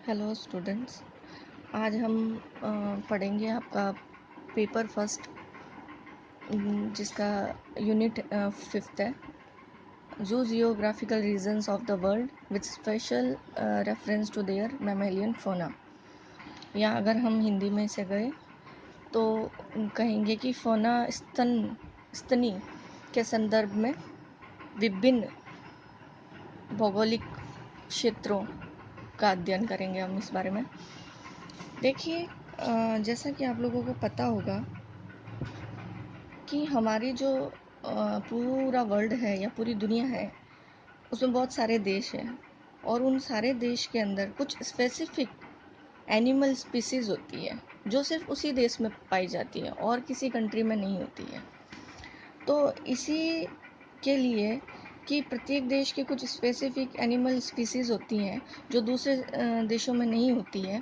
Hello students, आज हम पढ़ेंगे आपका पेपर फर्स्ट, जिसका यूनिट फिफ्थ है, जो geographical regions of the world with special reference to their mammalian fauna. या अगर हम हिंदी में से गए तो कहेंगे कि फौना स्तनी के संदर्भ में विभिन्न भौगोलिक क्षेत्रों का अध्ययन करेंगे हम इस बारे में। देखिए, जैसा कि आप लोगों को पता होगा कि हमारी जो पूरा वर्ल्ड है या पूरी दुनिया है, उसमें बहुत सारे देश हैं और उन सारे देश के अंदर कुछ स्पेसिफिक एनिमल स्पीसीज़ होती है जो सिर्फ उसी देश में पाई जाती है और किसी कंट्री में नहीं होती है। तो इसी के लिए कि प्रत्येक देश के कुछ स्पेसिफिक एनिमल स्पीसीज़ होती हैं जो दूसरे देशों में नहीं होती है,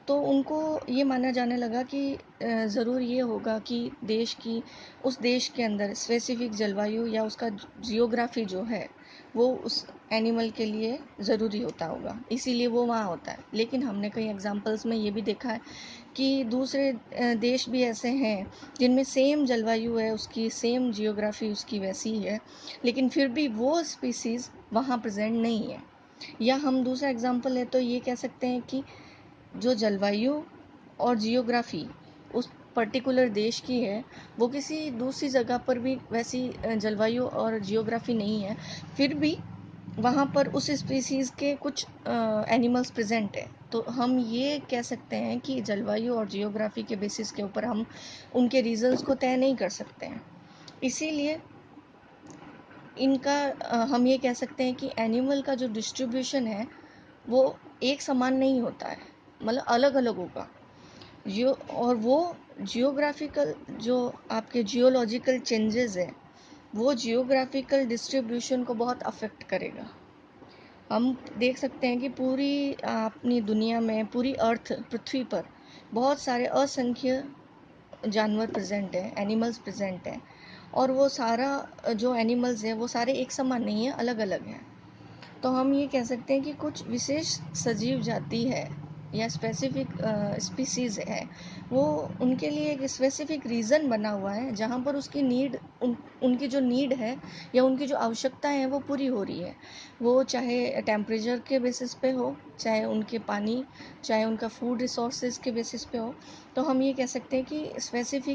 तो उनको ये माना जाने लगा कि ज़रूर ये होगा कि उस देश के अंदर स्पेसिफिक जलवायु या उसका जियोग्राफी जो है वो उस एनिमल के लिए ज़रूरी होता होगा, इसीलिए वो वहाँ होता है। लेकिन हमने कई एग्जांपल्स में ये भी देखा है कि दूसरे देश भी ऐसे हैं जिनमें सेम जलवायु है, उसकी सेम जियोग्राफी उसकी वैसी ही है, लेकिन फिर भी वो स्पीसीज़ वहाँ प्रेजेंट नहीं है। या हम दूसरा एग्जांपल है तो ये कह सकते हैं कि जो जलवायु और जियोग्राफी उस पर्टिकुलर देश की है, वो किसी दूसरी जगह पर भी वैसी जलवायु और जियोग्राफी नहीं है, फिर भी वहाँ पर उस स्पीसीज़ के कुछ एनिमल्स प्रेजेंट है। तो हम ये कह सकते हैं कि जलवायु और जियोग्राफी के बेसिस के ऊपर हम उनके रीजंस को तय नहीं कर सकते हैं। इसीलिए इनका हम ये कह सकते हैं कि एनिमल का जो डिस्ट्रीब्यूशन है वो एक समान नहीं होता है, मतलब अलग अलग होगा। और वो जियोग्राफिकल जो आपके जियोलॉजिकल चेंजेस है वो जियोग्राफिकल डिस्ट्रीब्यूशन को बहुत अफेक्ट करेगा। हम देख सकते हैं कि पूरी अपनी दुनिया में, पूरी अर्थ पृथ्वी पर बहुत सारे असंख्य जानवर प्रेजेंट हैं, एनिमल्स प्रेजेंट हैं, और वो सारा जो एनिमल्स हैं वो सारे एक समान नहीं है, अलग अलग हैं। तो हम ये कह सकते हैं कि कुछ विशेष सजीव जाति है या स्पेसिफिक स्पीसीज़ है, वो उनके लिए एक स्पेसिफिक रीज़न बना हुआ है जहाँ पर उसकी उनकी जो नीड है या उनकी जो आवश्यकताएं हैं वो पूरी हो रही है। वो चाहे टेम्परेचर के बेसिस पे हो, चाहे उनके पानी, चाहे उनका फूड रिसोर्सेज के बेसिस पे हो। तो हम ये कह सकते हैं कि स्पेसिफिक